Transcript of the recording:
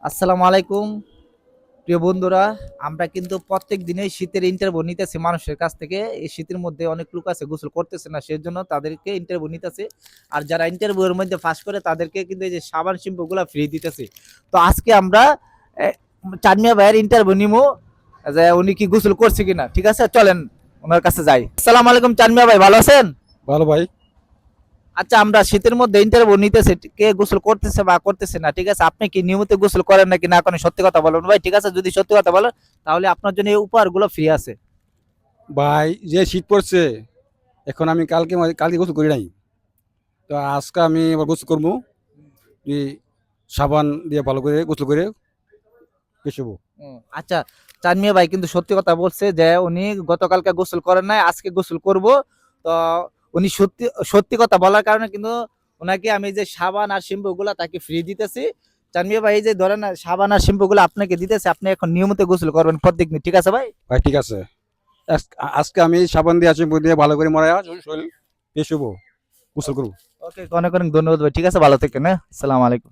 আসসালামু আলাইকুম প্রিয় বন্ধুরা। আমরা কিন্তু প্রত্যেক দিনই শীতের ইন্টারভিউ নিতেছি মানুষের কাছ থেকে। এই শীতের মধ্যে অনেক লোক আছে গোসল করতেছে না, সেজন্য তাদেরকে ইন্টারভিউ নিতেছে। আর যারা ইন্টারভিউর মধ্যে পাস করে তাদেরকে কিন্তু এই যে সাবান শ্যাম্পু গুলা ফ্রি দিতেছে। তো আজকে আমরা চাঁদমিয়া ভাইয়ের ইন্টারভিউ নিবো যে উনি কি গোসল করছে কিনা। ঠিক আছে, চলেন ওনার কাছে যাই। আসসালামু আলাইকুম চাঁদমিয়া ভাই, ভালো আছেন? ভালো ভাই। আচ্ছা, আমরা শীতের মধ্যে ইন্টারভিউ নিতেছে, কে গোসল করতেছে বা করতেছে না। ঠিক আছে, আপনি কি নিয়মিত গোসল করেন নাকি না করেন, সত্যি কথা বলুন ভাই। ঠিক আছে, যদি সত্যি কথা বলেন তাহলে আপনার জন্য এই উপহারগুলো ফ্রি আছে। ভাই যে শীত পড়ছে, এখন আমি কালকে গোসল করি নাই, তো আজকে আমি আবার গোসল করবো। এই সাবান দিয়ে ভালো করে গোসল করে পেশাবো। আচ্ছা, চাঁদমিয়া ভাই কিন্তু সত্যি কথা বলছে যে উনি গতকালকে গোসল করেন নাই, আজকে গোসল করব। তো উনি সত্যি সত্যি কথা বলার কারণে কিন্তু ওনাকে আমি যে সাবান আর শ্যাম্পু গুলা তাকে ফ্রি দিতেছি। চাঁদমিয়া ভাই, এই যে ধরেন সাবান আর শ্যাম্পু গুলো আপনাকে দিতেছে, আপনি এখন নিয়মিত গোসল করবেন প্রত্যেকদিন। ঠিক আছে ভাই? ভাই ঠিক আছে, আজকে আমি সাবান দিয়ে শ্যাম্পু দিয়ে ভালো করে মরা শরীর পেশাবো, গোসল করবো। ওকে, অনেক অনেক ধন্যবাদ ভাই। ঠিক আছে, ভালো থাকেন। হ্যাঁ, আসসালামু আলাইকুম।